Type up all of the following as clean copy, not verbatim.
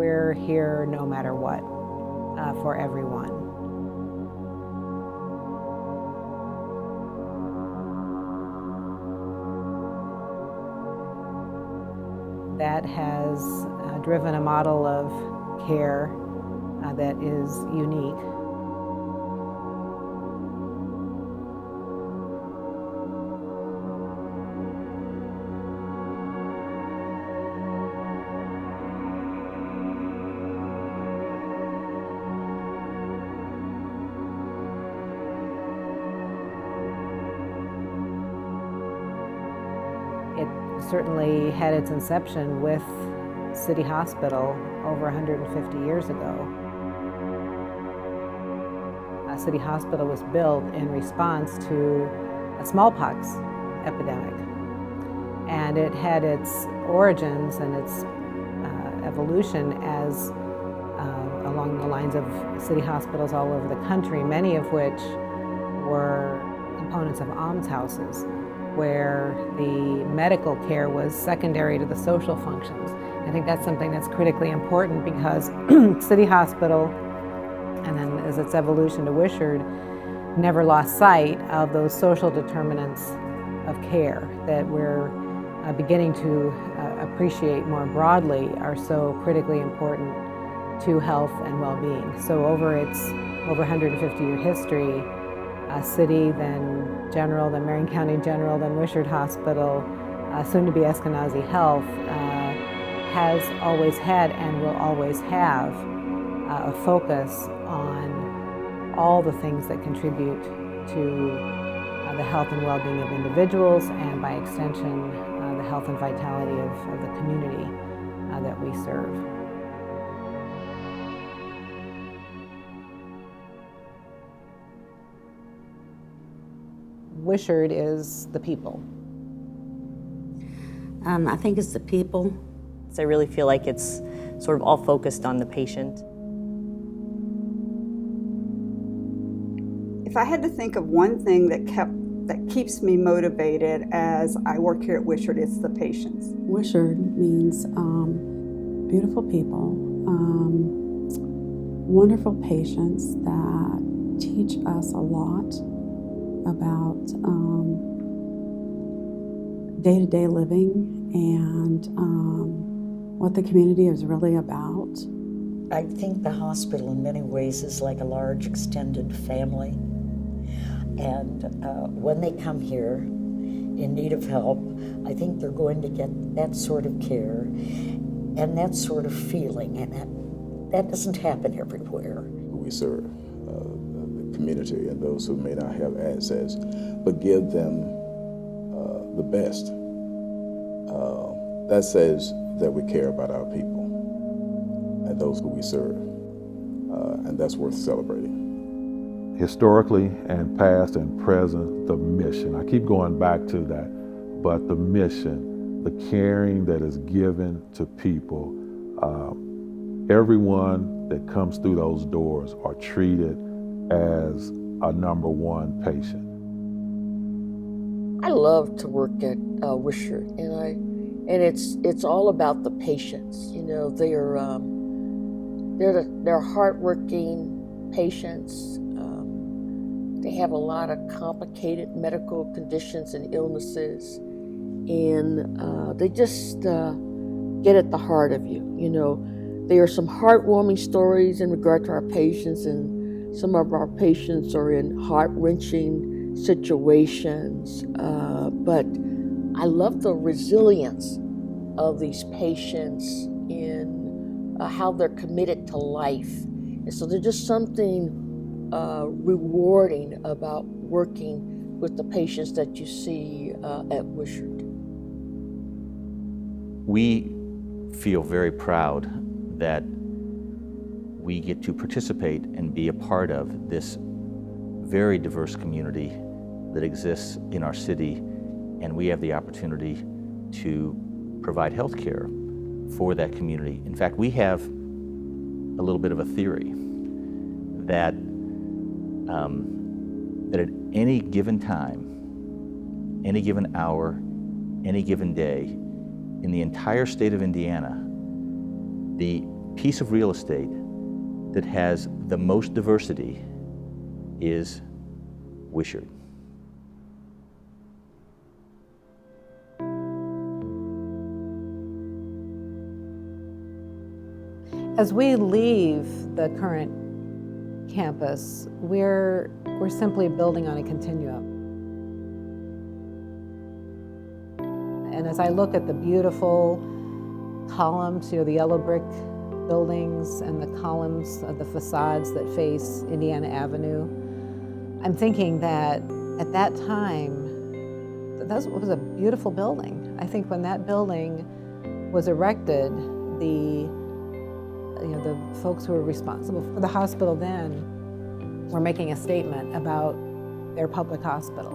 we're here no matter what, for everyone. That has driven a model of care that is unique. It certainly had its inception with City Hospital over 150 years ago. City Hospital was built in response to a smallpox epidemic. And it had its origins and its evolution as along the lines of city hospitals all over the country, many of which were components of almshouses, where the medical care was secondary to the social functions. I think that's something that's critically important because City Hospital, and then as its evolution to Wishard, never lost sight of those social determinants of care that we're beginning to appreciate more broadly are so critically important to health and well-being. So over its over 150-year history, City, then General, then Marion County General, then Wishard Hospital, soon to be Eskenazi Health, has always had and will always have a focus on all the things that contribute to the health and well-being of individuals and by extension the health and vitality of the community that we serve. Wishard is the people. I think it's the people. So I really feel like it's sort of all focused on the patient. If I had to think of one thing that keeps me motivated as I work here at Wishard, it's the patients. Wishard means beautiful people, wonderful patients that teach us a lot about day-to-day living and what the community is really about. I think the hospital in many ways is like a large extended family. And when they come here in need of help, I think they're going to get that sort of care and that sort of feeling. And that doesn't happen everywhere. We serve the community and those who may not have access, but give them the best. That says that we care about our people and those who we serve, and that's worth celebrating. Historically and past and present, the mission. I keep going back to that, but the mission, the caring that is given to people. Everyone that comes through those doors are treated as a number one patient. I love to work at Wishard, and it's all about the patients. You know, they're hardworking patients. They have a lot of complicated medical conditions and illnesses, and they just get at the heart of you. You know, there are some heartwarming stories in regard to our patients, and some of our patients are in heart-wrenching situations. But I love the resilience of these patients in how they're committed to life, and so there's just something rewarding about working with the patients that you see at Wishard. We feel very proud that we get to participate and be a part of this very diverse community that exists in our city, and we have the opportunity to provide health care for that community. In fact, we have a little bit of a theory that that at any given time, any given hour, any given day, in the entire state of Indiana, the piece of real estate that has the most diversity is Wishard. As we leave the current campus, we're simply building on a continuum. And as I look at the beautiful columns, the yellow brick buildings and the columns of the facades that face Indiana Avenue, I'm thinking that at that time, that was a beautiful building. I think when that building was erected, the folks who were responsible for the hospital then were making a statement about their public hospital.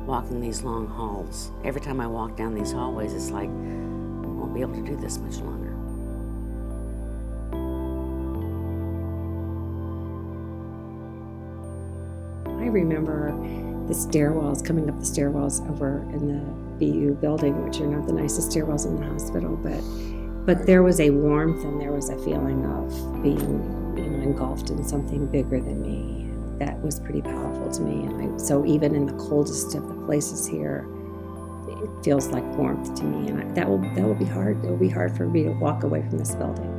Walking these long halls, every time I walk down these hallways, it's like, I won't be able to do this much longer. I remember the stairwells, coming up the stairwells over in the BU building, which are not the nicest stairwells in the hospital, but there was a warmth and there was a feeling of being, engulfed in something bigger than me. That was pretty powerful to me. And so even in the coldest of the places here, it feels like warmth to me. And that will be hard. It will be hard for me to walk away from this building.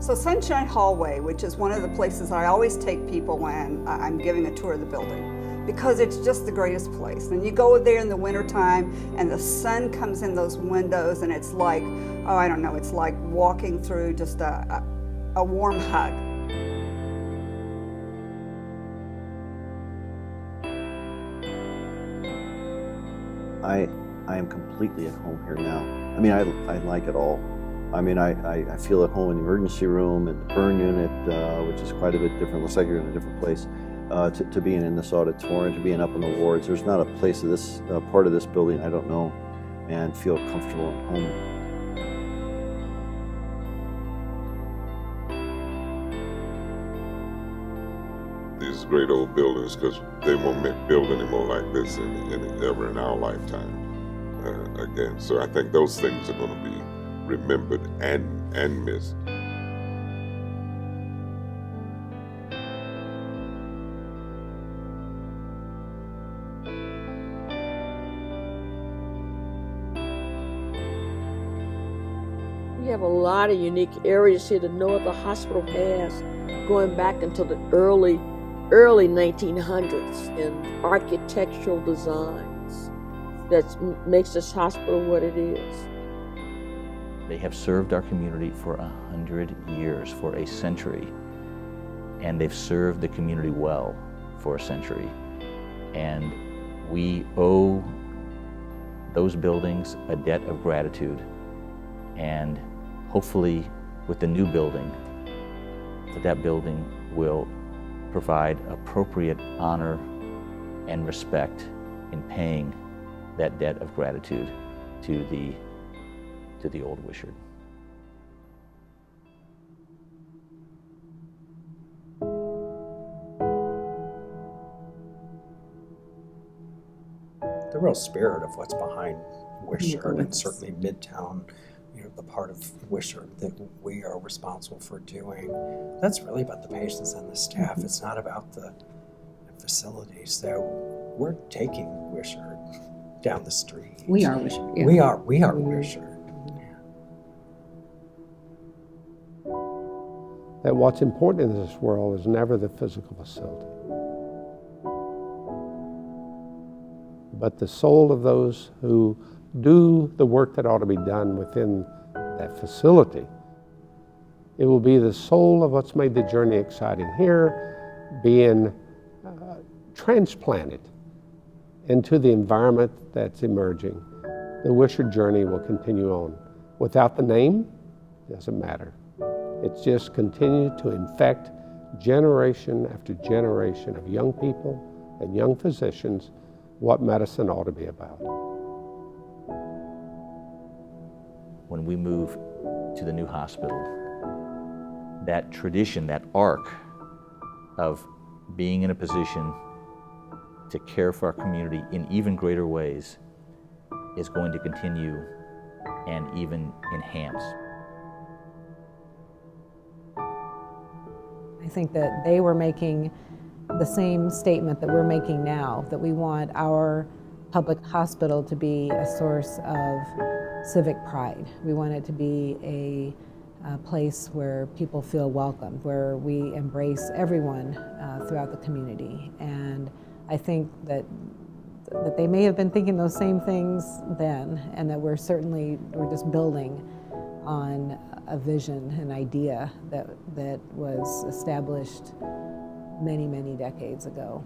So Sunshine Hallway, which is one of the places I always take people when I'm giving a tour of the building, because it's just the greatest place. And you go there in the wintertime and the sun comes in those windows and it's like, it's like walking through just a warm hug. I am completely at home here now. I mean, I like it all. I mean, I feel at home in the emergency room and the burn unit, which is quite a bit different. Looks like you're in a different place. To being in this auditorium, to being up in the wards. There's not a place of this part of this building I don't know and feel comfortable and home. These great old buildings, because they won't build anymore like this ever in our lifetime again. So I think those things are going to be remembered and missed. We have a lot of unique areas here that no other hospital has, going back into the early 1900s in architectural designs that makes this hospital what it is. They have served our community for 100 years, for a century, and they've served the community well for a century. And we owe those buildings a debt of gratitude, and hopefully with the new building, that building will provide appropriate honor and respect in paying that debt of gratitude to the old Wishard. The real spirit of what's behind Wishard, and certainly Midtown, the part of Wishard that we are responsible for doing, that's really about the patients and the staff. It's not about the facilities. So we're taking Wishard down the street. We are Wishard. Yeah. We are Wishard. That what's important in this world is never the physical facility, but the soul of those who do the work that ought to be done within that facility. It will be the soul of what's made the journey exciting here, being transplanted into the environment that's emerging. The Wishard journey will continue on. Without the name, it doesn't matter. It's just continued to infect generation after generation of young people and young physicians what medicine ought to be about. when we move to the new hospital, that tradition, that arc of being in a position to care for our community in even greater ways is going to continue and even enhance. I think that they were making the same statement that we're making now, that we want our public hospital to be a source of civic pride. We want it to be a place where people feel welcome, where we embrace everyone throughout the community. And I think that they may have been thinking those same things then, and that we're just building on a vision, an idea that was established many, many decades ago.